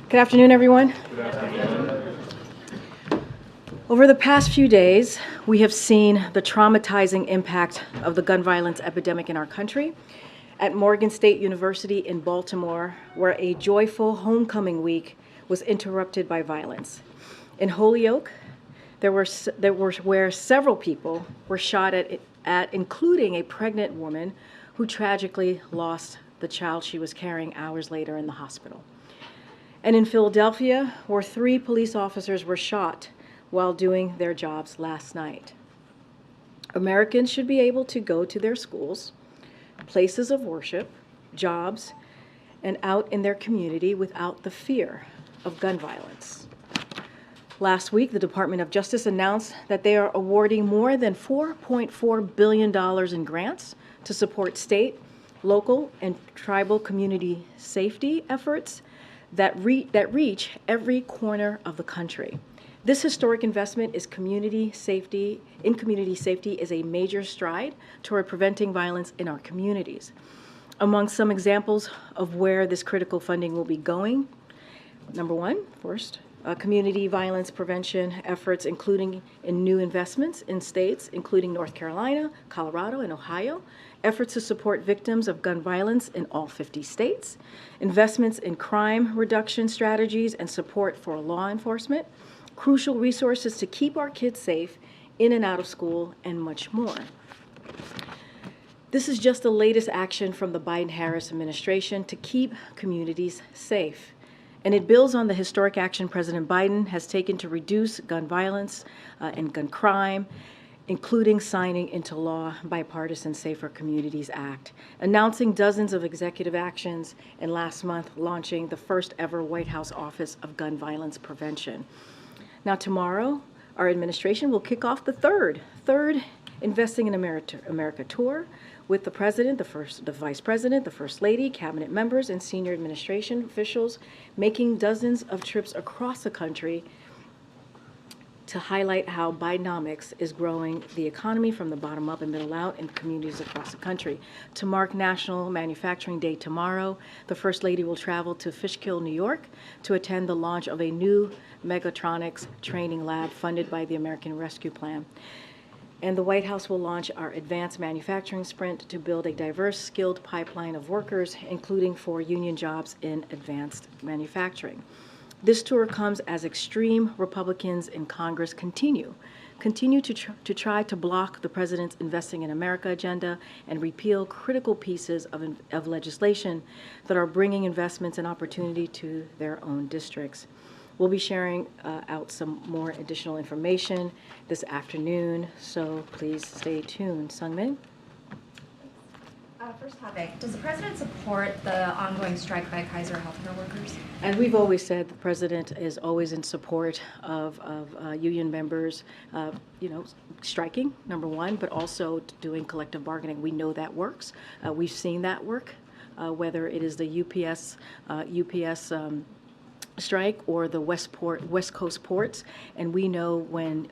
Good afternoon, everyone. Good afternoon. Over the past few days, we have seen the traumatizing impact of the gun violence epidemic in our country. At Morgan State University in Baltimore, where a joyful homecoming week was interrupted by violence. In Holyoke, where several people were shot at, including a pregnant woman who tragically lost the child she was carrying hours later in the hospital. And in Philadelphia, where 3 police officers were shot while doing their jobs last night. Americans should be able to go to their schools, places of worship, jobs, and out in their community without the fear of gun violence. Last week, the Department of Justice announced that they are awarding more than $4.4 billion in grants to support state, local, and tribal community safety efforts that reach every corner of the country. This historic investment in community safety is a major stride toward preventing violence in our communities. Among some examples of where this critical funding will be going, number one, first, community violence prevention efforts, including in new investments in states, including North Carolina, Colorado, and Ohio, efforts to support victims of gun violence in all 50 states, investments in crime reduction strategies and support for law enforcement, crucial resources to keep our kids safe in and out of school, and much more. This is just the latest action from the Biden-Harris administration to keep communities safe. And it builds on the historic action President Biden has taken to reduce gun violence and gun crime, including signing into law Bipartisan Safer Communities Act, announcing dozens of executive actions, and last month launching the first ever White House Office of Gun Violence Prevention. Now tomorrow, our administration will kick off the third Investing in America tour with the President, the Vice President, the First Lady, cabinet members, and senior administration officials making dozens of trips across the country to highlight how Bidenomics is growing the economy from the bottom up and middle out in communities across the country. To mark National Manufacturing Day tomorrow, the First Lady will travel to Fishkill, New York to attend the launch of a new mechatronics training lab funded by the American Rescue Plan. And the White House will launch our Advanced Manufacturing Sprint to build a diverse, skilled pipeline of workers, including for union jobs in advanced manufacturing. This tour comes as extreme Republicans in Congress continue to try to block the president's Investing in America agenda and repeal critical pieces of legislation that are bringing investments and opportunity to their own districts. We'll be sharing out some more additional information this afternoon, so please stay tuned. Sungmin? First topic, does the president support the ongoing strike by Kaiser healthcare workers? As we've always said, the president is always in support of union members, striking, number one, but also doing collective bargaining. We know that works. We've seen that work, whether it is the UPS strike or the West Coast ports, and we know when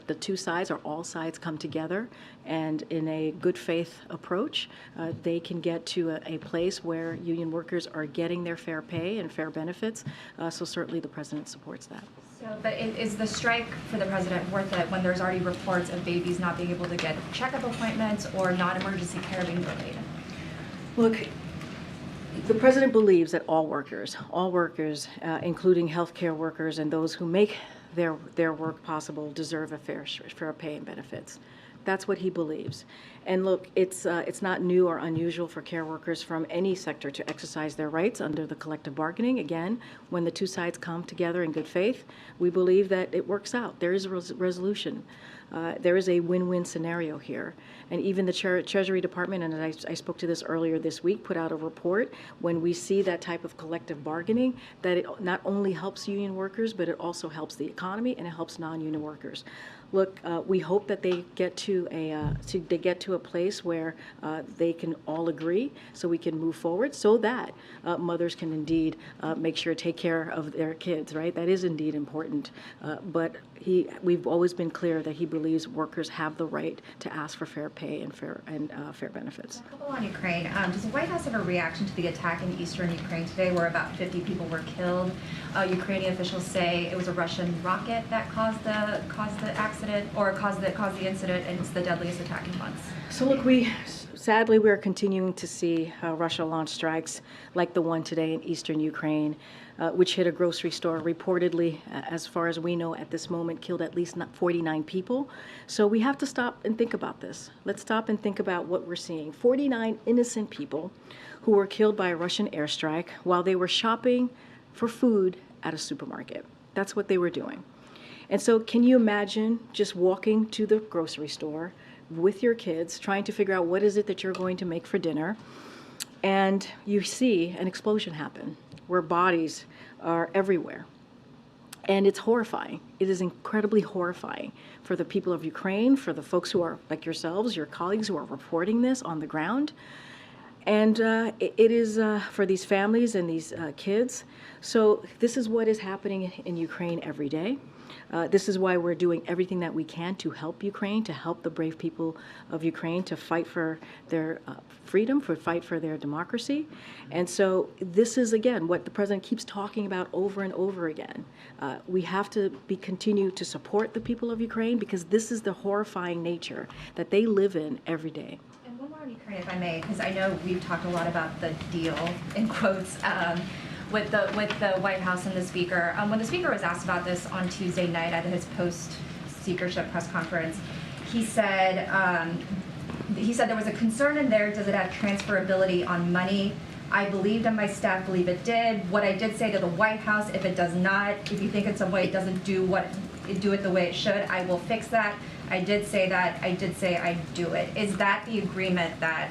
the two sides or all sides come together and in a good faith approach, they can get to a place where union workers are getting their fair pay and fair benefits. So certainly the president supports that. But is the strike for the president worth it when there's already reports of babies not being able to get checkup appointments or non-emergency care being delayed? Look, the president believes that all workers, including healthcare workers and those who make their work possible, deserve a fair pay and benefits. That's what he believes. And look, it's not new or unusual for care workers from any sector to exercise their rights under the collective bargaining. Again, when the two sides come together in good faith, we believe that it works out. There is a resolution. There is a win-win scenario here. And even the Treasury Department, and I spoke to this earlier this week, put out a report when we see that type of collective bargaining, that it not only helps union workers, but it also helps the economy and it helps non-union workers. Look, we hope that they get to a a place where they can all agree, so we can move forward, so that mothers can indeed make sure to take care of their kids, right? That is indeed important. But we've always been clear that he believes workers have the right to ask for fair pay and fair benefits. A couple on Ukraine. Does the White House have a reaction to the attack in eastern Ukraine today, where about 50 people were killed? Ukrainian officials say it was a Russian rocket that caused the accident, or caused the incident, and it's the deadliest attack in months. So look, sadly, we're continuing to see Russia launch strikes like the one today in eastern Ukraine, which hit a grocery store, reportedly, as far as we know at this moment, killed at least 49 people. So we have to stop and think about this. Let's stop and think about what we're seeing. 49 innocent people who were killed by a Russian airstrike while they were shopping for food at a supermarket. That's what they were doing. And so can you imagine just walking to the grocery store with your kids, trying to figure out what is it that you're going to make for dinner, and you see an explosion happen where bodies are everywhere. And it's horrifying. It is incredibly horrifying for the people of Ukraine, for the folks who are like yourselves, your colleagues who are reporting this on the ground. And it is for these families and these kids. So this is what is happening in Ukraine every day. This is why we're doing everything that we can to help Ukraine, to help the brave people of Ukraine to fight for their freedom, fight for their democracy. And so this is, again, what the president keeps talking about over and over again. We have to continue to support the people of Ukraine, because this is the horrifying nature that they live in every day. And one more on Ukraine, if I may, because I know we've talked a lot about the deal, in quotes, with the White House and the Speaker. When the Speaker was asked about this on Tuesday night at his post-speakership press conference, he said there was a concern in there, does it have transferability on money? I believed and my staff believe it did. What I did say to the White House, if it does not, if you think it's a way it doesn't do it the way it should, I will fix that. I did say that. I did say I'd do it. Is that the agreement that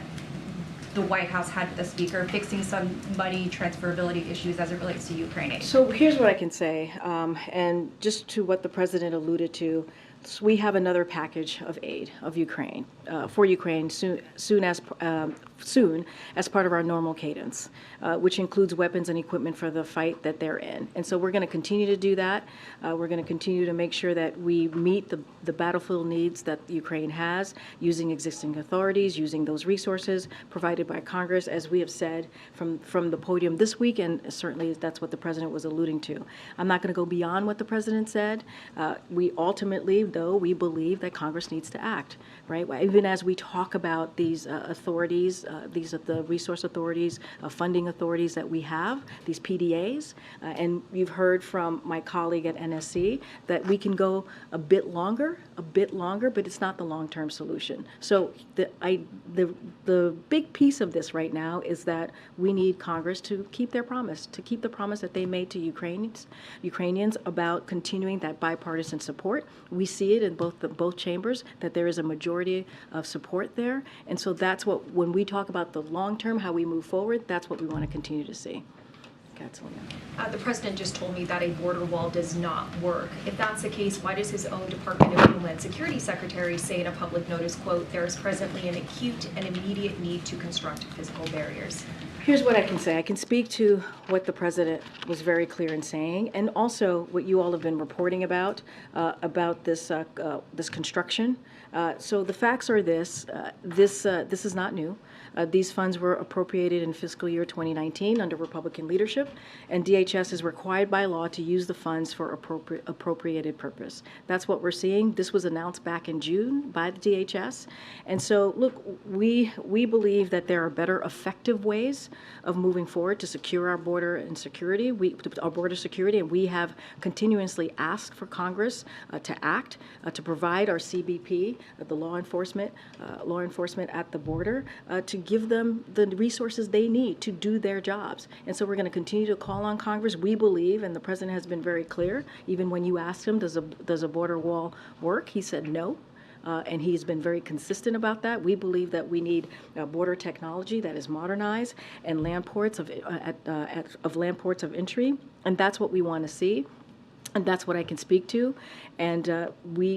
the White House had with the Speaker, fixing some money transferability issues as it relates to Ukraine aid? So here's what I can say, and just to what the president alluded to, so we have another package of aid of Ukraine for Ukraine soon as part of our normal cadence, which includes weapons and equipment for the fight that they're in. And so we're going to continue to do that. We're going to continue to make sure that we meet the battlefield needs that Ukraine has, using existing authorities, using those resources provided by Congress, as we have said from the podium this week, and certainly that's what the president was alluding to. I'm not going to go beyond what the president said. We ultimately, though, we believe that Congress needs to act, right? Even as we talk about these authorities, these are the resource authorities, funding authorities that we have, these PDAs, and you've heard from my colleague at NSC that we can go a bit longer, but it's not the long-term solution. So the big piece of this right now is that we need Congress to keep their promise, to keep the promise that they made to Ukrainians about continuing that bipartisan support. We see it in both chambers that there is a majority of support there, and so that's what, when we talk about the long term, how we move forward, that's what we want to continue to see. The president just told me that a border wall does not work. If that's the case, why does his own Department of Homeland Security Secretary say in a public notice, quote, there is presently an acute and immediate need to construct physical barriers? Here's what I can say. I can speak to what the president was very clear in saying, and also what you all have been reporting about this construction. So the facts are this is not new. These funds were appropriated in fiscal year 2019 under Republican leadership, and DHS is required by law to use the funds for appropriated purpose. That's what we're seeing. This was announced back in June by the DHS. And so, look, we believe that there are better effective ways of moving forward to secure our border and security, our border security, and we have continuously asked for Congress to act, to provide our CBP, the law enforcement at the border, to give them the resources they need to do their jobs. And so we're going to continue to call on Congress. We believe, and the president has been very clear, even when you asked him, does a border wall work? He said no. And he's been very consistent about that. We believe that we need border technology that is modernized and land ports of entry, and that's what we want to see. And that's what I can speak to. And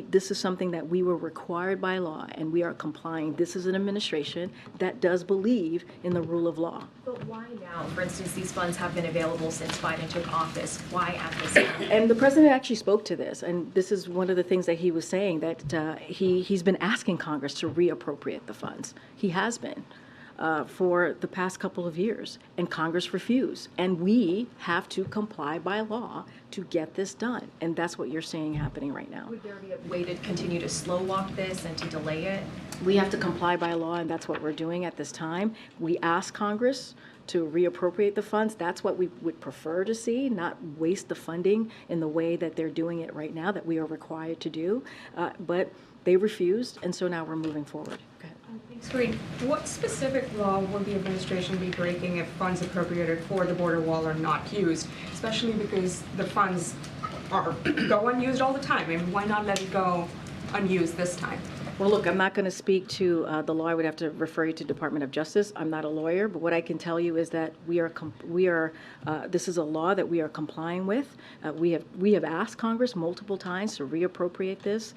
this is something that we were required by law, and we are complying. This is an administration that does believe in the rule of law. But why now? For instance, these funds have been available since Biden took office. Why at this time? And the president actually spoke to this, and this is one of the things that he was saying, that he's been asking Congress to reappropriate the funds. He has been. For the past couple of years, and Congress refused. And we have to comply by law to get this done. And that's what you're seeing happening right now. Would there be a way to continue to slow walk this and to delay it? We have to comply by law, and that's what we're doing at this time. We ask Congress to reappropriate the funds. That's what we would prefer to see, not waste the funding in the way that they're doing it right now, that we are required to do. But they refused, and so now we're moving forward. Go ahead. Thanks, Karine. What specific law would the administration be breaking if funds appropriated for the border wall are not used, especially because the funds go unused all the time? And why not let it go unused this time? Well, look, I'm not going to speak to the law. I would have to refer you to Department of Justice. I'm not a lawyer, but what I can tell you is that this is a law that we are complying with. We have asked Congress multiple times to reappropriate this.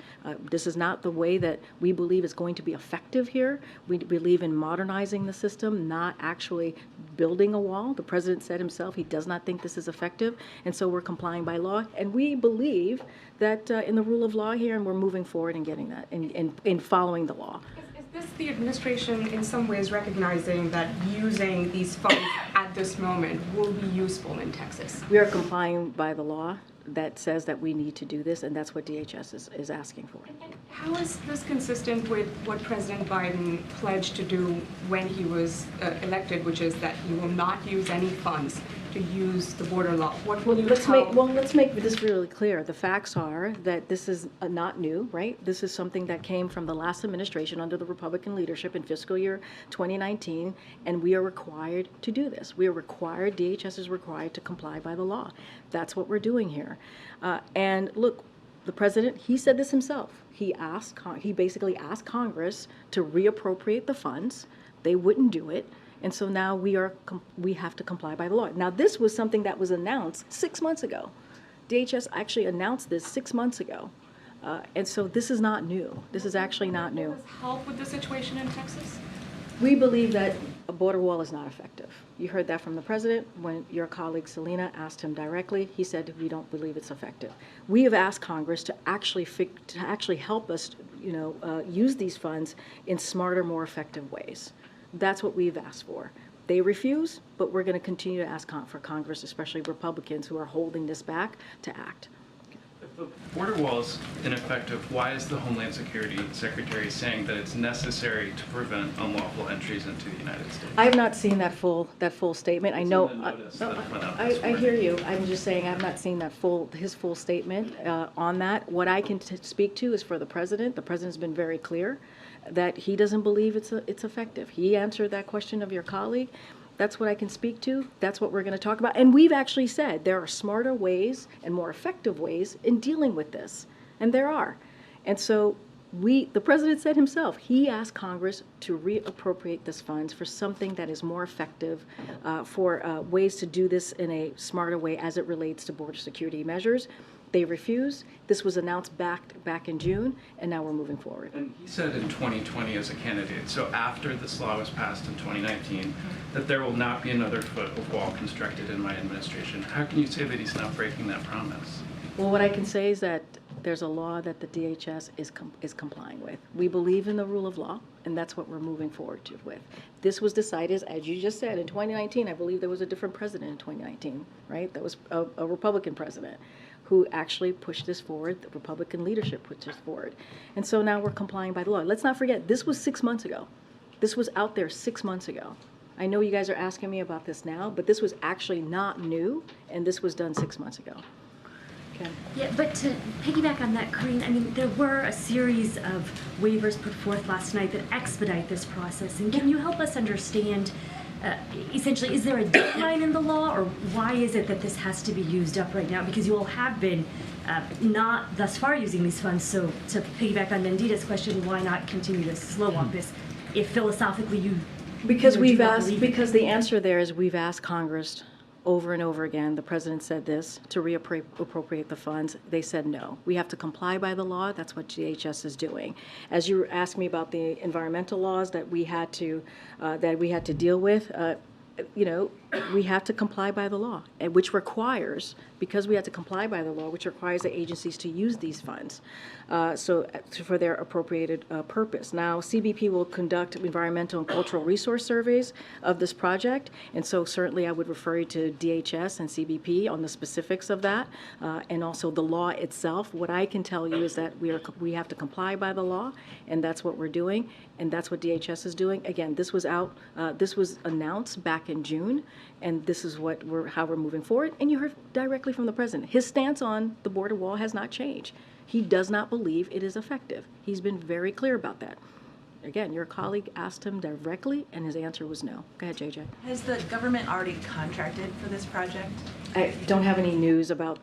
This is not the way that we believe is going to be effective here. We believe in modernizing the system, not actually building a wall. The president said himself he does not think this is effective, and so we're complying by law. And we believe that in the rule of law here, and we're moving forward and getting that, in following the law. Is this the administration in some ways recognizing that using these funds at this moment will be useful in Texas? We are complying by the law that says that we need to do this, and that's what DHS is asking for. And how is this consistent with what President Biden pledged to do when he was elected, which is that he will not use any funds to use the border law? What will you tell? Let's make this really clear. The facts are that this is not new, right? This is something that came from the last administration under the Republican leadership in fiscal year 2019, and we are required to do this. We are required, DHS is required to comply by the law. That's what we're doing here. And look, the president, he said this himself. He basically asked Congress to reappropriate the funds. They wouldn't do it. And so now we have to comply by the law. Now, this was something that was announced 6 months ago. DHS actually announced this 6 months ago. And so this is not new. This is actually not new. Does help with the situation in Texas? We believe that a border wall is not effective. You heard that from the president when your colleague Selena asked him directly. He said we don't believe it's effective. We have asked Congress to actually help us, use these funds in smarter, more effective ways. That's what we've asked for. They refuse, but we're going to continue to ask for Congress, especially Republicans who are holding this back, to act. If the border wall is ineffective, why is the Homeland Security Secretary saying that it's necessary to prevent unlawful entries into the United States? I have not seen that full statement. I know. It's in the notice that went out this I morning. hear you. I'm just saying I have not seen his full statement on that. What I can speak to is for the president. The president's been very clear that he doesn't believe it's effective. He answered that question of your colleague. That's what I can speak to. That's what we're going to talk about. And we've actually said there are smarter ways and more effective ways in dealing with this. And there are. And so the president said himself, he asked Congress to reappropriate this funds for something that is more effective, for ways to do this in a smarter way as it relates to border security measures. They refused. This was announced back in June, and now we're moving forward. And he said in 2020 as a candidate, so after this law was passed in 2019, that there will not be another foot of wall constructed in my administration. How can you say that he's not breaking that promise? Well, what I can say is that there's a law that the DHS is complying with. We believe in the rule of law, and that's what we're moving forward with. This was decided, as you just said, in 2019. I believe there was a different president in 2019, right? That was a Republican president who actually pushed this forward. The Republican leadership pushed this forward. And so now we're complying by the law. Let's not forget, this was 6 months ago. This was out there 6 months ago. I know you guys are asking me about this now, but this was actually not new, and this was done 6 months ago. Okay. Yeah, but to piggyback on that, Karine, I mean, there were a series of waivers put forth last night that expedite this process. And can you help us understand, essentially, is there a deadline in the law, or why is it that this has to be used up right now? Because you all have been not thus far using these funds. So to piggyback on Nandita's question, why not continue to slow walk this if philosophically you Because do we've not asked, believe it? because the answer there is we've asked Congress over and over again. The president said this, to reappropriate the funds. They said no. We have to comply by the law. That's what DHS is doing. As you asked me about the environmental laws that we had to deal with, you know, we have to comply by the law, and which requires, because we have to comply by the law, which requires the agencies to use these funds for their appropriated purpose. Now, CBP will conduct environmental and cultural resource surveys of this project, and so certainly I would refer you to DHS and CBP on the specifics of that, and also the law itself. What I can tell you is that we have to comply by the law, and that's what we're doing, and that's what DHS is doing. Again, this was announced back in June, and this is how we're moving forward. And you heard directly from the president. His stance on the border wall has not changed. He does not believe it is effective. He's been very clear about that. Again, your colleague asked him directly, and his answer was no. Go ahead, JJ. Has the government already contracted for this project? I don't have any news about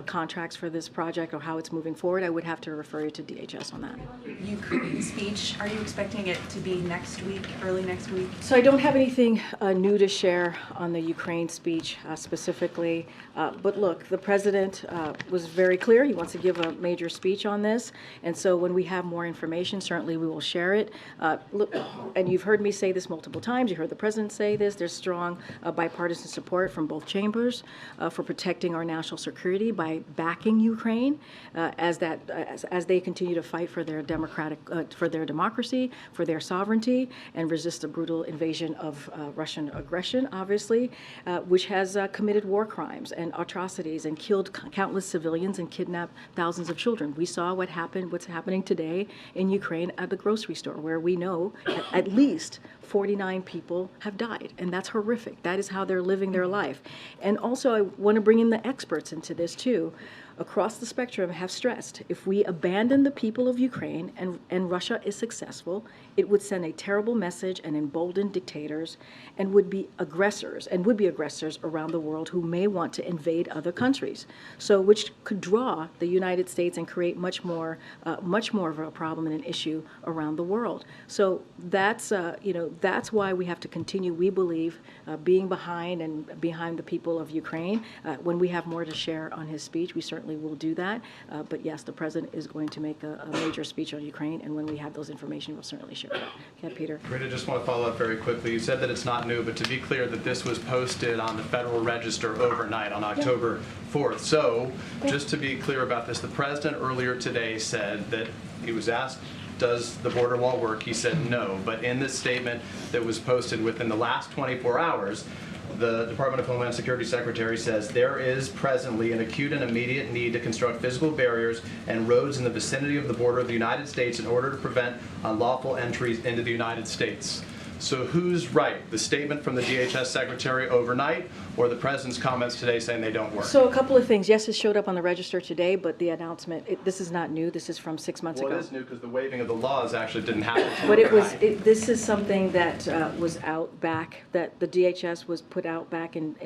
contracts for this project or how it's moving forward. I would have to refer you to DHS on that. Ukraine speech, are you expecting it to be next week, early next week? So I don't have anything new to share on the Ukraine speech specifically. But look, the president was very clear. He wants to give a major speech on this. And so when we have more information, certainly we will share it. Look, and you've heard me say this multiple times. You heard the president say this. There's strong bipartisan support from both chambers for protecting our national security by backing Ukraine as they continue to fight for their democracy, for their sovereignty, and resist the brutal invasion of Russian aggression, obviously, which has committed war crimes and atrocities and killed countless civilians and kidnapped thousands of children. We saw what's happening today in Ukraine at the grocery store, where we know at least 49 people have died, and that's horrific. That is how they're living their life. And also, I want to bring in the experts into this too. Across the spectrum have stressed, if we abandon the people of Ukraine and Russia is successful, it would send a terrible message and embolden dictators and would be aggressors around the world who may want to invade other countries. So which could draw the United States and create much more of a problem and an issue around the world. So that's why we have to continue, we believe, being behind the people of Ukraine. When we have more to share on his speech, we certainly will do that. But yes, the president is going to make a major speech on Ukraine, and when we have those information, we'll certainly share it. Okay, Peter. Karine, I just want to follow up very quickly. You said that it's not new, but to be clear that this was posted on the Federal Register overnight on October 4th. So just to be clear about this, the president earlier today said that he was asked, does the border wall work? He said no. But in this statement that was posted within the last 24 hours, the Department of Homeland Security Secretary says there is presently an acute and immediate need to construct physical barriers and roads in the vicinity of the border of the United States in order to prevent unlawful entries into the United States. So who's right? The statement from the DHS Secretary overnight, or the President's comments today saying they don't work? So a couple of things. Yes, it showed up on the register today, but the announcement, this is not new. This is from 6 months ago. Well, it is new because the waiving of the laws actually didn't happen. But this is something that was out back, that the DHS was put out back in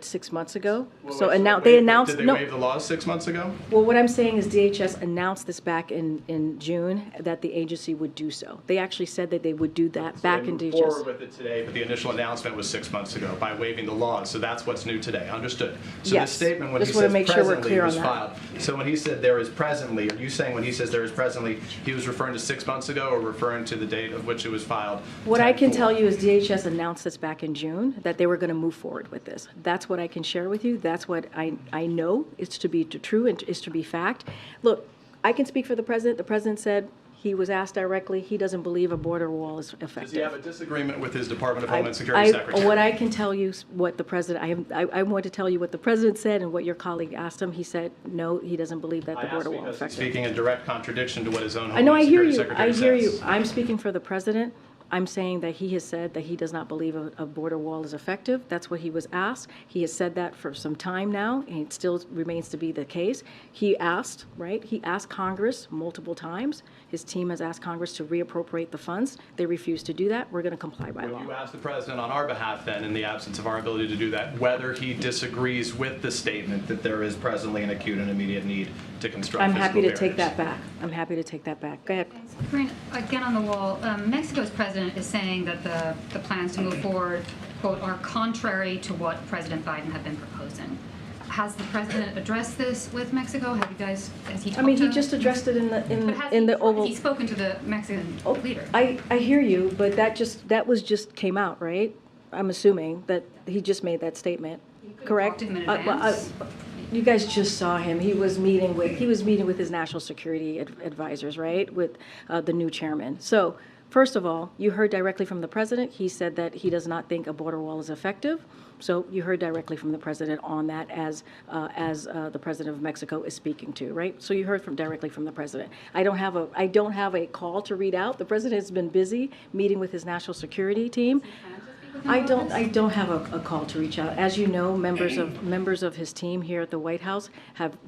6 months ago. Well, So wait, they announced. Did they waive the laws 6 months ago? Well, what I'm saying is DHS announced this back in June, that the agency would do so. They actually said that they would do that back in They moved forward DHS. with it today, but the initial announcement was 6 months ago by waiving the laws. So that's what's new today. Understood. So Yes. this statement, when Just he wanna says make sure we're presently, clear was on filed. that. So when he said there is presently, are you saying when he says there is presently, he was referring to 6 months ago or referring to the date of which it was filed? What I can 10/4? tell you is DHS announced this back in June, that they were going to move forward with this. That's what I can share with you. That's what I know is to be true and is to be fact. Look, I can speak for the president. The president said, he was asked directly, he doesn't believe a border wall is effective. Does he have a disagreement with his Department of Homeland Security Secretary? What I can tell you is what the president, I want to tell you what the president said and what your colleague asked him. He said, no, he doesn't believe that the border wall is because he's effective. speaking in direct contradiction to what his own I know, Homeland I hear Security you, Secretary I hear you. says. I'm speaking for the president. I'm saying that he has said that he does not believe a border wall is effective. That's what he was asked. He has said that for some time now, and it still remains to be the case. He asked, right? He asked Congress multiple times. His team has asked Congress to reappropriate the funds. They refused to do that. We're going to comply by law. Would you ask the president on our behalf then, in the absence of our ability to do that, whether he disagrees with the statement that there is presently an acute and immediate need to construct I'm physical happy to take barriers? that back. I'm happy to take that back. Go ahead. Karine, again on the wall, Mexico's president president is saying that the plans to move forward, quote, are contrary to what President Biden had been proposing. Has the president addressed this with Mexico? Have you guys, has he talked I mean, he to- just addressed it But has in the he Oval. spoken to the Mexican leader? I hear you, but that was just came out, right? I'm assuming that he just made that statement, correct? talked to him in Well, advance. you guys just saw him. He was meeting with his national security advisors, right, with the new chairman. So, first of all, you heard directly from the president. He said that he does not think a border wall is effective. So you heard directly from the president on that as the president of Mexico is speaking to, right? So you heard directly from the president. I don't have a call to read out. The president has been busy meeting with his national security team. I don't have a call to reach out. As you know, members of his team here at the White House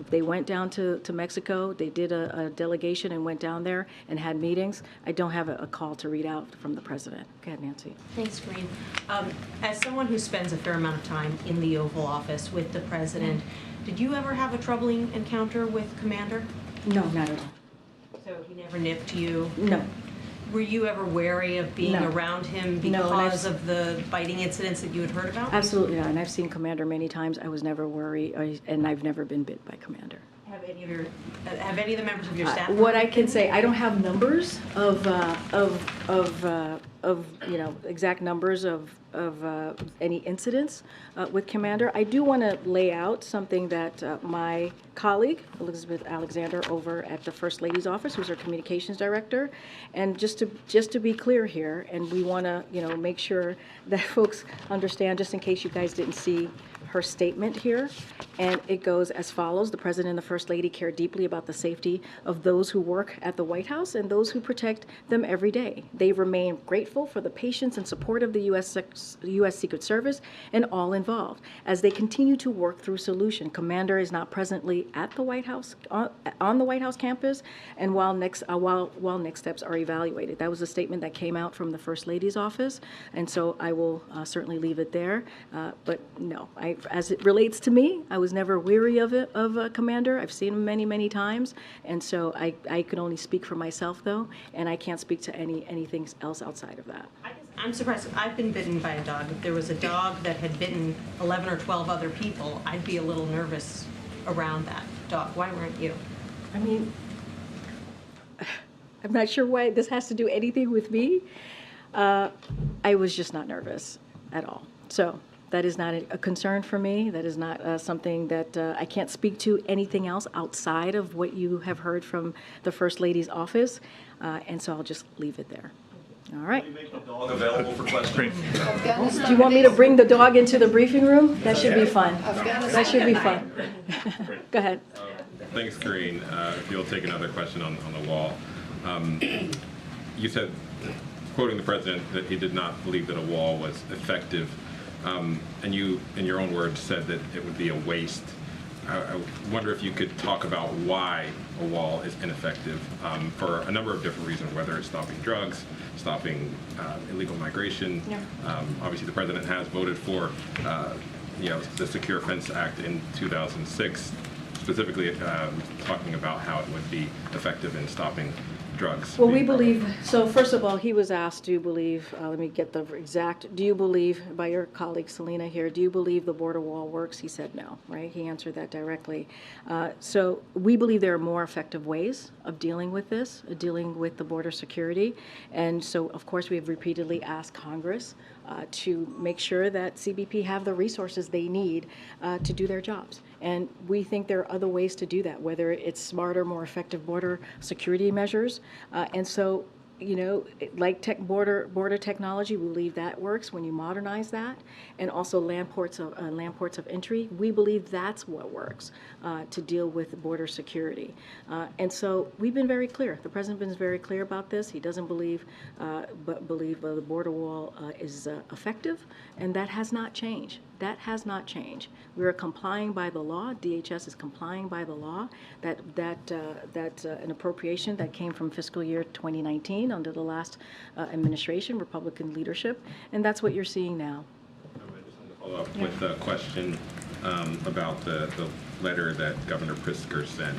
they went down to Mexico. They did a delegation and went down there and had meetings. I don't have a call to read out from the president. Go ahead, Nancy. Thanks, Karine. As someone who spends a fair amount of time in the Oval Office with the president, did you ever have a troubling encounter with Commander? No, not at all. So he never nipped you? No. Were you ever wary of being No. around him No, and because of the biting incidents that you had heard about? Absolutely not. And I've seen Commander many times. I was never worried, and I've never been bit by Commander. Have any of the members of your staff? What I can say, I don't have numbers of exact numbers of any incidents with Commander. I do want to lay out something that my colleague, Elizabeth Alexander, over at the First Lady's office, who's our communications director, and just to be clear here, and we want to make sure that folks understand, just in case you guys didn't see her statement here, and it goes as follows. The President and the First Lady care deeply about the safety of those who work at the White House and those who protect them every day. They remain grateful for the patience and support of the U.S. Secret Service and all involved as they continue to work through solution. Commander is not presently at the White House, on the White House campus, and while next steps are evaluated. That was a statement that came out from the First Lady's office, and so I will certainly leave it there. But no, as it relates to me, I was never weary of a Commander. I've seen him many, many times, and so I can only speak for myself, though, and I can't speak to anything else outside of that. I'm surprised. I've been bitten by a dog. If there was a dog that had bitten 11 or 12 other people, I'd be a little nervous around that dog. Why weren't you? I mean, I'm not sure why this has to do anything with me. I was just not nervous at all. So that is not a concern for me. That is not something that I can't speak to anything else outside of what you have heard from the First Lady's office. And so I'll just leave it there. All right. Will you make the dog available for questions? Do you want me to bring the dog into the briefing room? That should be fun. That should be fun. Go ahead. Thanks, Karine. If you'll take another question on the wall. You said, quoting the president, that he did not believe that a wall was effective. And you, in your own words, said that it would be a waste. I wonder if you could talk about why a wall is ineffective for a number of different reasons, whether it's stopping drugs, stopping illegal migration. Yeah. Obviously, the president has voted for the Secure Fence Act in 2006, specifically talking about how it would be effective in stopping drugs. Well, we believe, so first of all, he was asked, do you believe, let me get the exact, do you believe, by your colleague Selena here, do you believe the border wall works? He said no, right? He answered that directly. So we believe there are more effective ways of dealing with this, dealing with the border security. And so, of course, we have repeatedly asked Congress to make sure that CBP have the resources they need to do their jobs. And we think there are other ways to do that, whether it's smarter, more effective border security measures. And so, like border technology, we believe that works when you modernize that, and also land ports of entry. We believe that's what works to deal with border security. And so we've been very clear. The president has been very clear about this. He doesn't believe the border wall is effective, and that has not changed. That has not changed. We are complying by the law. DHS is complying by the law. That's an appropriation that came from fiscal year 2019 under the last administration, Republican leadership, and that's what you're seeing now. I just want to follow up with a question about the letter that Governor Pritzker sent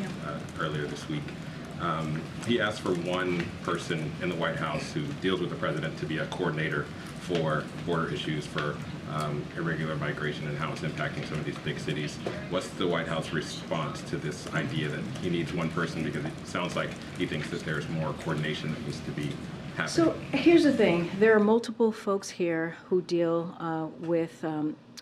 earlier this week. He asked for one person in the White House who deals with the president to be a coordinator for border issues, for irregular migration and how it's impacting some of these big cities. What's the White House response to this idea that he needs one person, because it sounds like he thinks that there's more coordination that needs to be happening? So here's the thing. There are multiple folks here who deal with,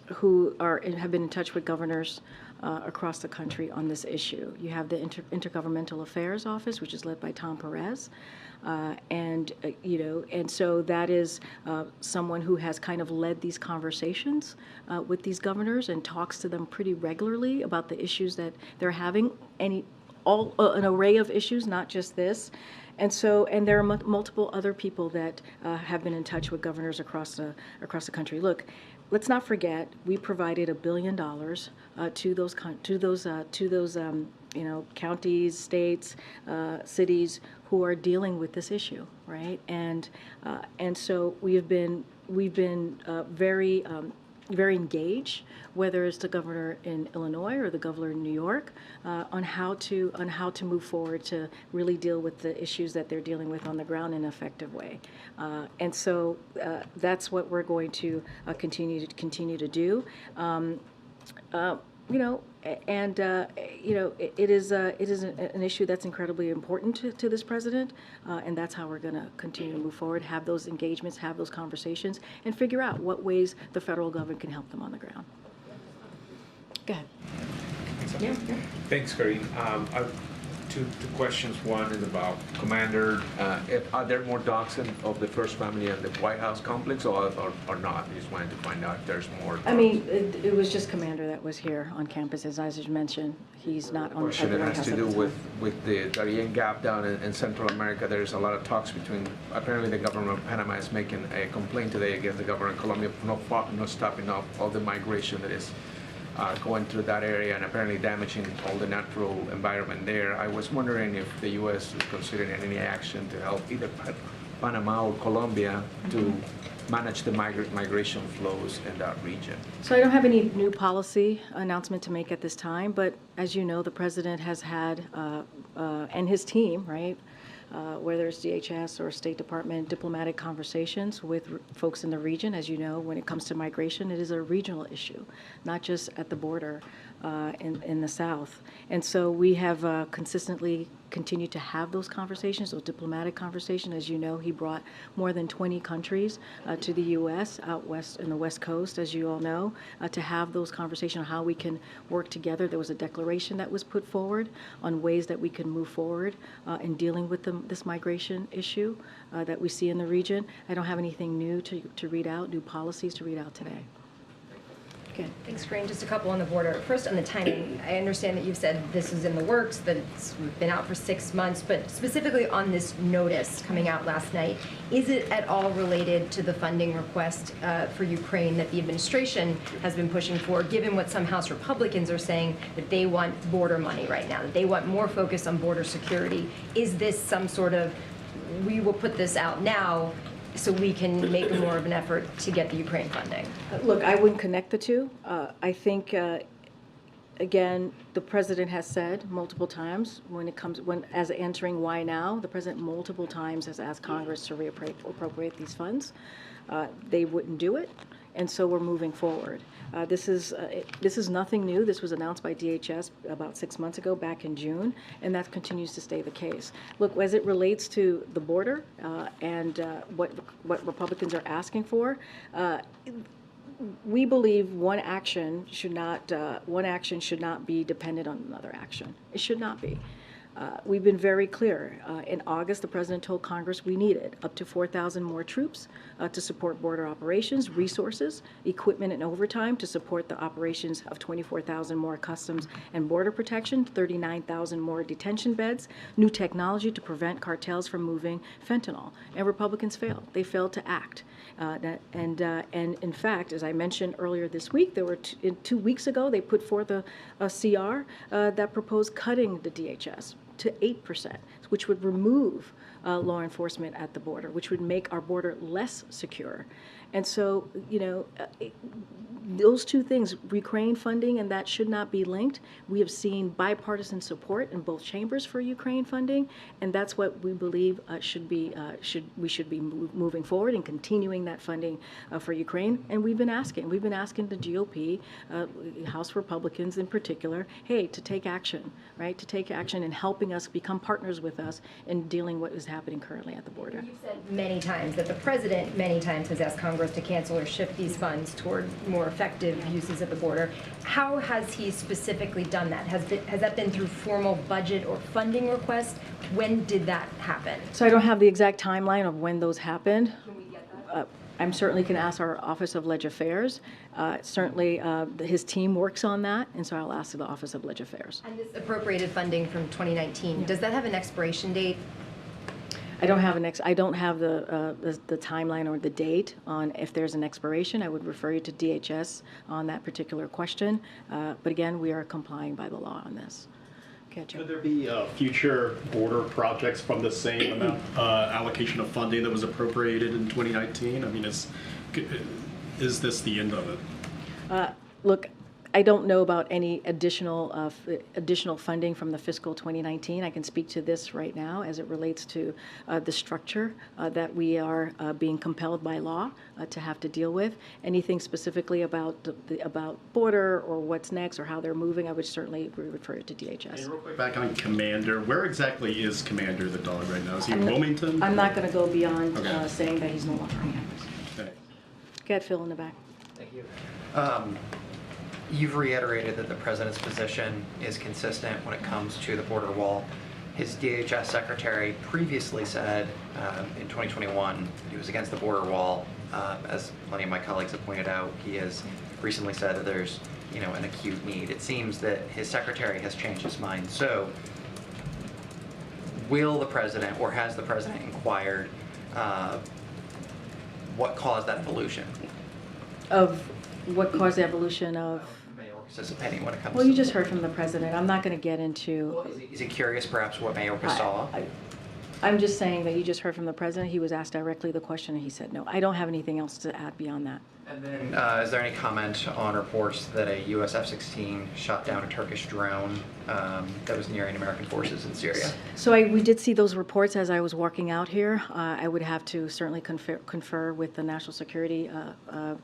who have been in touch with governors across the country on this issue. You have the Intergovernmental Affairs Office, which is led by Tom Perez. And so that is someone who has kind of led these conversations with these governors and talks to them pretty regularly about the issues that they're having, an array of issues, not just this. And there are multiple other people that have been in touch with governors across the country. Look, let's not forget, we provided $1 billion to those counties, states, cities who are dealing with this issue, right? And so we've been very engaged, whether it's the governor in Illinois or the governor in New York, on how to move forward to really deal with the issues that they're dealing with on the ground in an effective way. And so that's what we're going to continue to do. It is an issue that's incredibly important to this president, and that's how we're going to continue to move forward, have those engagements, have those conversations, and figure out what ways the federal government can help them on the ground. Go ahead. Yeah. Thanks, Karine. Two questions. One is about Commander. Are there more dogs of the first family in the White House complex, or not? I just wanted to find out if there's more dogs. I mean, it was just Commander that was here on campus, as I just mentioned. He's not on the White House. It has to do with the Darien Gap down in Central America. There's a lot of talks between, apparently the government of Panama is making a complaint today against the government of Colombia for not stopping up all the migration that is going through that area and apparently damaging all the natural environment there. I was wondering if the U.S. is considering any action to help either Panama or Colombia to manage the migration flows in that region. So I don't have any new policy announcement to make at this time, but as you know, the president has had, and his team, right, whether it's DHS or State Department, diplomatic conversations with folks in the region. As you know, when it comes to migration, it is a regional issue, not just at the border in the South. And so we have consistently continued to have those conversations, those diplomatic conversations. As you know, he brought more than 20 countries to the U.S. out west in the West Coast, as you all know, to have those conversations on how we can work together. There was a declaration that was put forward on ways that we can move forward in dealing with this migration issue that we see in the region. I don't have anything new to read out, new policies to read out today. Okay. Thanks, Karine. Just a couple on the border. First, on the timing, I understand that you've said this is in the works, that it's been out for 6 months, but specifically on this notice coming out last night, is it at all related to the funding request for Ukraine that the administration has been pushing for, given what some House Republicans are saying, that they want border money right now, that they want more focus on border security? Is this some sort of, we will put this out now so we can make more of an effort to get the Ukraine funding? Look, I wouldn't connect the two. I think, again, the president has said multiple times as answering why now, the president multiple times has asked Congress to reappropriate these funds. They wouldn't do it, and so we're moving forward. This is nothing new. This was announced by DHS about 6 months ago, back in June, and that continues to stay the case. Look, as it relates to the border and what Republicans are asking for, we believe one action should not be dependent on another action. It should not be. We've been very clear. In August, the president told Congress we needed up to 4,000 more troops to support border operations, resources, equipment, and overtime to support the operations of 24,000 more customs and border protection, 39,000 more detention beds, new technology to prevent cartels from moving fentanyl. And Republicans failed. They failed to act. And in fact, as I mentioned earlier this week, there were 2 weeks ago, they put forth a CR that proposed cutting the DHS to 8%, which would remove law enforcement at the border, which would make our border less secure. And so, those two things, Ukraine funding, and that should not be linked. We have seen bipartisan support in both chambers for Ukraine funding, and that's what we believe we should be moving forward and continuing that funding for Ukraine. And we've been asking the GOP, House Republicans in particular, hey, to take action, right? To take action in helping us become partners with us in dealing what is happening currently at the border. You've said many times that the president many times has asked Congress to cancel or shift these funds toward more effective uses at the border. How has he specifically done that? Has that been through formal budget or funding requests? When did that happen? So I don't have the exact timeline of when those happened. Can we get that? I'm certainly can ask our Office of Leg Affairs. Certainly, his team works on that, and so I'll ask the Office of Leg Affairs. And this appropriated funding from 2019, does that have an expiration date? I don't have the timeline or the date on if there's an expiration. I would refer you to DHS on that particular question. But again, we are complying by the law on this. Okay, Joe. Could there be future border projects from the same amount allocation of funding that was appropriated in 2019? I mean, is this the end of it? Look, I don't know about any additional funding from the fiscal 2019. I can speak to this right now as it relates to the structure that we are being compelled by law to have to deal with. Anything specifically about about border or what's next or how they're moving, I would certainly refer it to DHS. And real quick, back on Commander, where exactly is Commander the dog right now? Is he in Wilmington? I'm not going to go beyond Okay. saying that he's no longer on campus. Okay. Go ahead, Phil, in the back. Thank you. You've reiterated that the president's position is consistent when it comes to the border wall. His DHS secretary previously said in 2021 that he was against the border wall. As plenty of my colleagues have pointed out, he has recently said that there's an acute need. It seems that his secretary has changed his mind. So will the president, or has the president inquired what caused that evolution? Of what caused the evolution of? Mayorkas' opinion when it comes Well, to you just heard from the president. I'm not going to get into. Well, is he curious perhaps what Mayorkas saw? I'm just saying that you just heard from the president. He was asked directly the question and he said no. I don't have anything else to add beyond that. And then is there any comment on reports that a US F-16 shot down a Turkish drone that was nearing American forces in Syria? So we did see those reports as I was walking out here. I would have to certainly confer with the National Security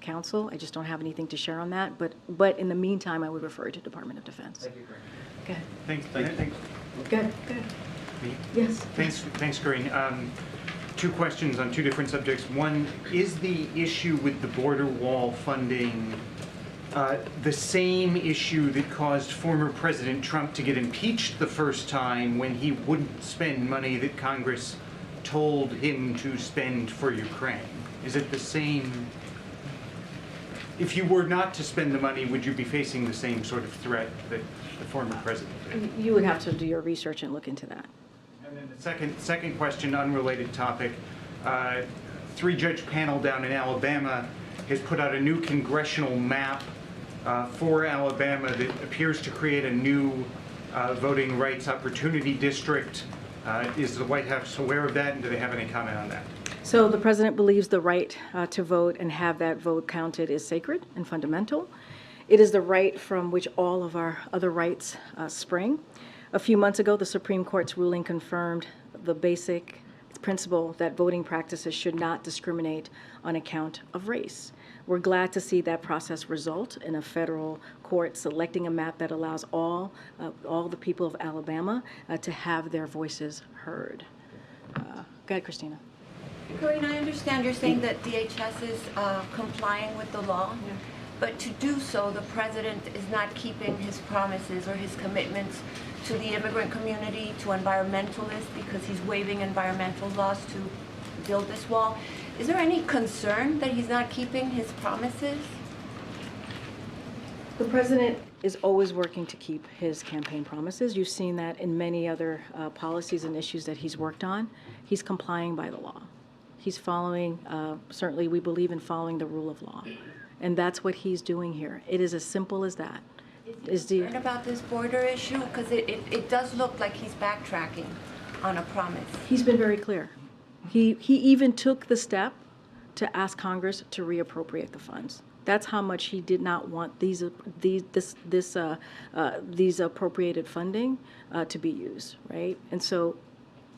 Council. I just don't have anything to share on that. But in the meantime, I would refer you to Department of Defense. Thank you, Karine. Go ahead. Thanks. Go ahead. Go ahead. Me? Yes. Thanks, Karine. Two questions on two different subjects. One, is the issue with the border wall funding the same issue that caused former President Trump to get impeached the first time when he wouldn't spend money that Congress told him to spend for Ukraine? Is it the same? If you were not to spend the money, would you be facing the same sort of threat that the former president did? You would have to do your research and look into that. And then the second question, unrelated topic. Three-judge panel down in Alabama has put out a new congressional map for Alabama that appears to create a new voting rights opportunity district. Is the White House aware of that, and do they have any comment on that? So the president believes the right to vote and have that vote counted is sacred and fundamental. It is the right from which all of our other rights spring. A few months ago, the Supreme Court's ruling confirmed the basic principle that voting practices should not discriminate on account of race. We're glad to see that process result in a federal court selecting a map that allows all the people of Alabama to have their voices heard. Go ahead, Christina. Karine, I understand you're saying that DHS is complying with the law, but to do so, the president is not keeping his promises or his commitments to the immigrant community, to environmentalists, because he's waiving environmental laws to build this wall. Is there any concern that he's not keeping his promises? The president is always working to keep his campaign promises. You've seen that in many other policies and issues that he's worked on. He's complying by the law. He's following, certainly we believe in following the rule of law. And that's what he's doing here. It is as simple as that. Is he concerned about this border issue? Because it does look like he's backtracking on a promise. He's been very clear. He even took the step to ask Congress to reappropriate the funds. That's how much he did not want these appropriated funding to be used, right? And so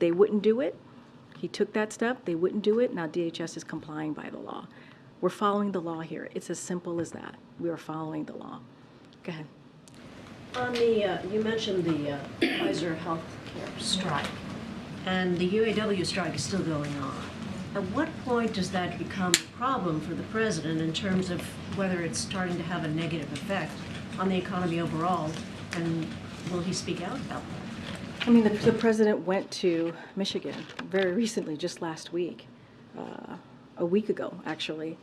they wouldn't do it. He took that step. They wouldn't do it. Now DHS is complying by the law. We're following the law here. It's as simple as that. We are following the law. Go ahead. On the, you mentioned the Pfizer healthcare strike, and the UAW strike is still going on. At what point does that become a problem for the president in terms of whether it's starting to have a negative effect on the economy overall, and will he speak out about that? I mean, the president went to Michigan very recently, just last week, a week ago, actually,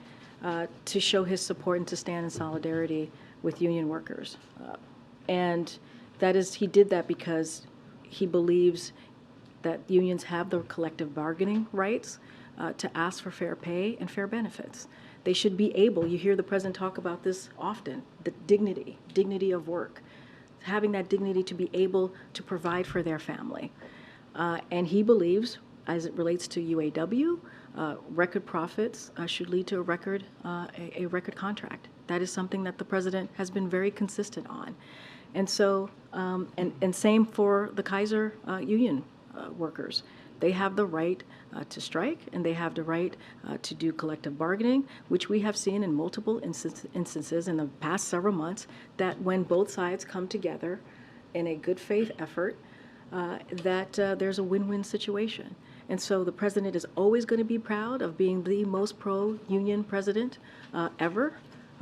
to show his support and to stand in solidarity with union workers. And that is, he did that because he believes that unions have the collective bargaining rights to ask for fair pay and fair benefits. They should be able, you hear the president talk about this often, the dignity of work, having that dignity to be able to provide for their family. And he believes, as it relates to UAW, record profits should lead to a record contract. That is something that the president has been very consistent on. And so, and same for the Kaiser union workers. They have the right to strike, and they have the right to do collective bargaining, which we have seen in multiple instances in the past several months, that when both sides come together in a good faith effort, that there's a win-win situation. And so the president is always going to be proud of being the most pro-union president ever.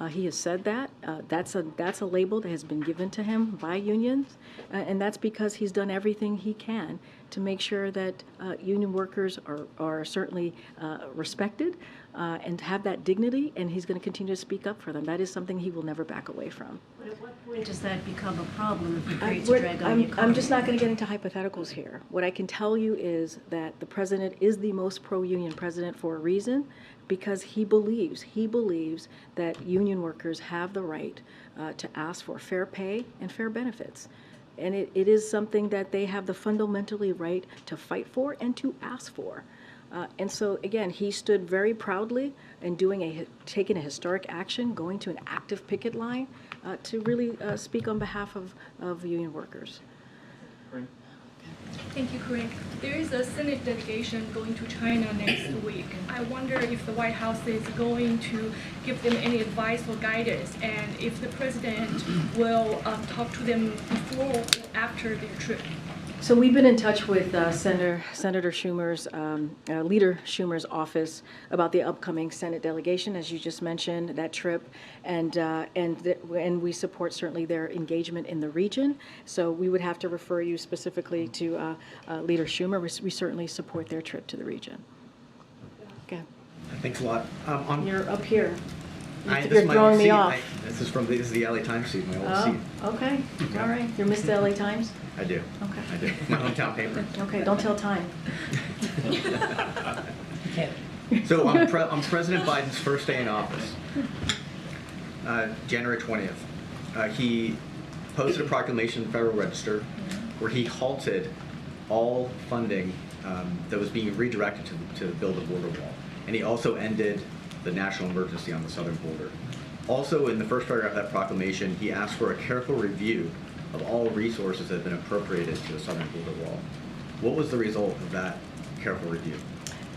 He has said that. That's a label that has been given to him by unions, and that's because he's done everything he can to make sure that union workers are certainly respected and have that dignity, and he's going to continue to speak up for them. That is something he will never back away from. But at what point does that become a problem if it creates a drag on the economy? I'm just not going to get into hypotheticals here. What I can tell you is that the president is the most pro-union president for a reason, because he believes that union workers have the right to ask for fair pay and fair benefits. And it is something that they have the fundamentally right to fight for and to ask for. And so, again, he stood very proudly in taking a historic action, going to an active picket line to really speak on behalf of union workers. Thank you, Karine. There is a Senate delegation going to China next week. I wonder if the White House is going to give them any advice or guidance, and if the president will talk to them before or after their trip. So we've been in touch with Senator Schumer's, Leader Schumer's office about the upcoming Senate delegation, as you just mentioned, that trip, and we support certainly their engagement in the region. So we would have to refer you specifically to Leader Schumer. We certainly support their trip to the region. Okay. Thanks a lot. You're up here. This You're is my throwing old me seat. off. This is the LA Times seat, my old seat. Okay. All right. You're Mr. LA Times? I do. Okay. I do. My hometown paper. Okay, don't tell time. So on President Biden's first day in office, January 20th, he posted a proclamation in the Federal Register where he halted all funding that was being redirected to build a border wall. And he also ended the national emergency on the southern border. Also, in the first paragraph of that proclamation, he asked for a careful review of all resources that have been appropriated to the southern border wall. What was the result of that careful review?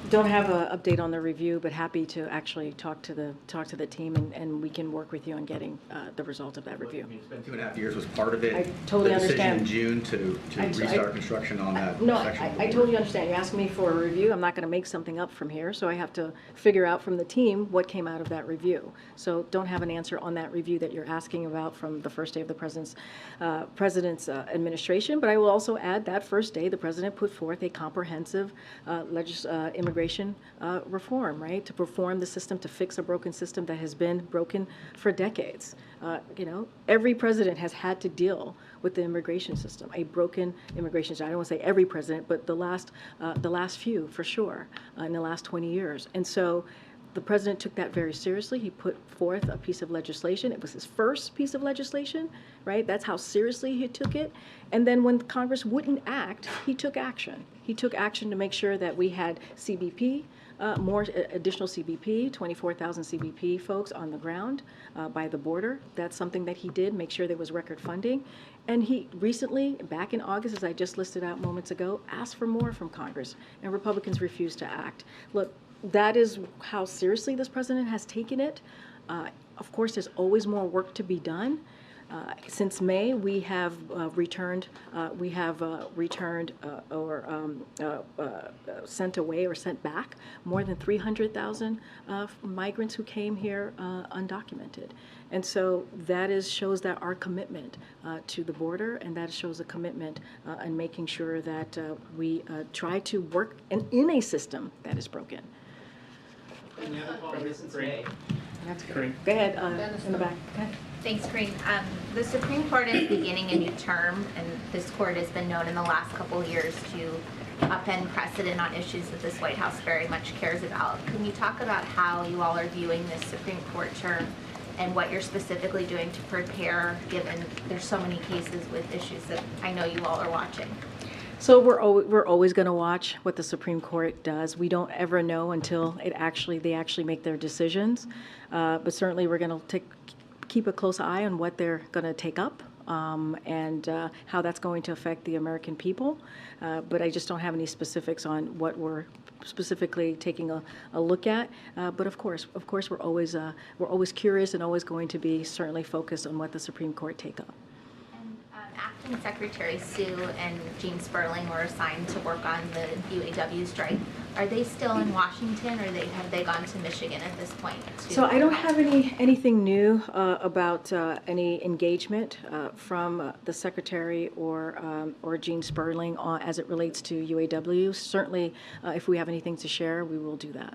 Don't have an update on the review, but happy to actually talk to the team, and we can work with you on getting the result of that review. It's been 2.5 years. Was part of it I totally the decision understand. in June to restart construction on that No, section of the I border? totally understand. You're asking me for a review. I'm not going to make something up from here, so I have to figure out from the team what came out of that review. So don't have an answer on that review that you're asking about from the first day of the president's administration. But I will also add that first day the president put forth a comprehensive immigration reform, right, to reform the system, to fix a broken system that has been broken for decades. Every president has had to deal with the immigration system, a broken immigration system. I don't want to say every president, but the last few for sure in the last 20 years. And so the president took that very seriously. He put forth a piece of legislation. It was his first piece of legislation, right? That's how seriously he took it. And then when Congress wouldn't act, he took action. He took action to make sure that we had CBP more additional CBP, 24,000 CBP folks on the ground by the border. That's something that he did, make sure there was record funding. And he recently, back in August, as I just listed out moments ago, asked for more from Congress, and Republicans refused to act. Look, that is how seriously this president has taken it. Of course, there's always more work to be done. Since May, we have returned sent away or sent back more than 300,000 migrants who came here undocumented. And so that shows that our commitment to the border, and that shows a commitment in making sure that we try to work in a system that is broken. Karine. Go ahead, in the back. Go ahead. Thanks, Karine. The Supreme Court is beginning a new term, and this court has been known in the last couple of years to upend precedent on issues that this White House very much cares about. Can you talk about how you all are viewing this Supreme Court term and what you're specifically doing to prepare, given there's so many cases with issues that I know you all are watching? So we're always going to watch what the Supreme Court does. We don't ever know until they actually make their decisions. But certainly we're going to keep a close eye on what they're going to take up and how that's going to affect the American people. But I just don't have any specifics on what we're specifically taking a look at. But of course, we're always curious and always going to be certainly focused on what the Supreme Court take up. Acting Secretary Sue and Jean Sperling were assigned to work on the UAW strike. Are they still in Washington, or have they gone to Michigan at this point? So I don't have anything new about any engagement from the Secretary or Jean Sperling as it relates to UAW. Certainly, if we have anything to share, we will do that.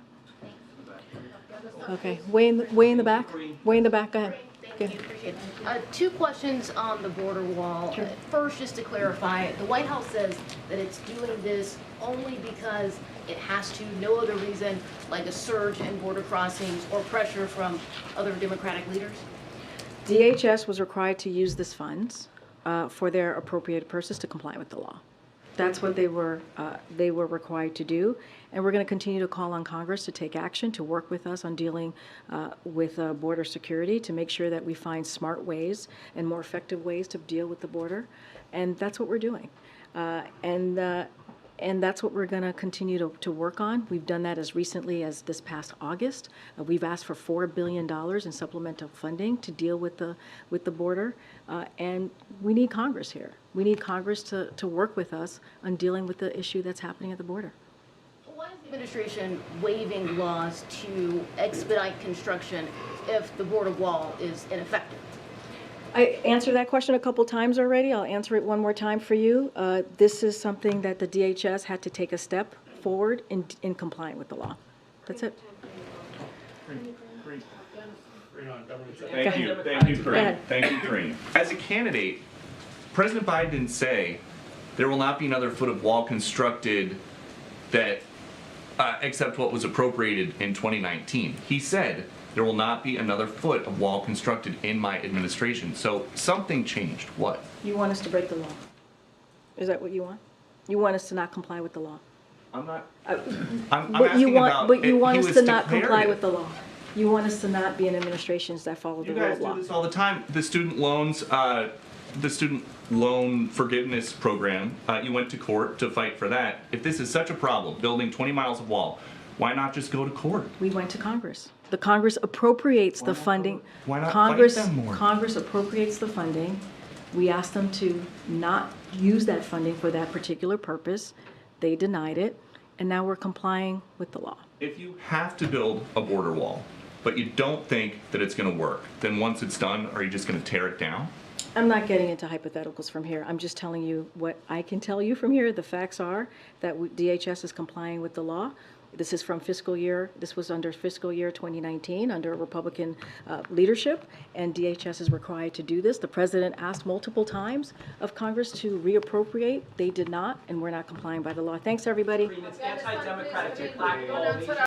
Okay, way in the back. Way in the back. Go ahead. Thank you, appreciate it. Two questions on the border wall. Sure. First, just to clarify, the White House says that it's doing this only because it has to, no other reason, like a surge in border crossings or pressure from other Democratic leaders? DHS was required to use this funds for their appropriated purposes to comply with the law. That's what they were required to do, and we're going to continue to call on Congress to take action, to work with us on dealing with border security, to make sure that we find smart ways and more effective ways to deal with the border, and that's what we're doing. And that's what we're going to continue to work on. We've done that as recently as this past August. We've asked for $4 billion in supplemental funding to deal with the border, and we need Congress here. We need Congress to work with us on dealing with the issue that's happening at the border. Why is the administration waiving laws to expedite construction if the border wall is ineffective? I answered that question a couple times already. I'll answer it one more time for you. This is something that the DHS had to take a step forward in complying with the law. That's it. Thank you, Karine. Thank you, Karine. As a candidate, President Biden didn't say there will not be another foot of wall constructed that except what was appropriated in 2019. He said there will not be another foot of wall constructed in my administration. So something changed. What? You want us to break the law? Is that what you want? You want us to not comply with the law? I'm not. But you want us to not comply with the law. You want us to not be in administrations that follow the rule of law. You guys do this all the time. The student loans, the student loan forgiveness program. You went to court to fight for that. If this is such a problem, building 20 miles of wall, why not just go to court? We went to Congress. The Congress appropriates the funding. Why not Congress, fight them more? Congress appropriates the funding. We asked them to not use that funding for that particular purpose. They denied it, and now we're complying with the law. If you have to build a border wall, but you don't think that it's going to work, then once it's done, are you just going to tear it down? I'm not getting into hypotheticals from here. I'm just telling you what I can tell you from here. The facts are that DHS is complying with the law. This is from this was under fiscal year 2019 under Republican leadership, and DHS is required to do this. The president asked multiple times of Congress to reappropriate. They did not, and we're not complying by the law. Thanks, everybody. It's anti-democratic to blackball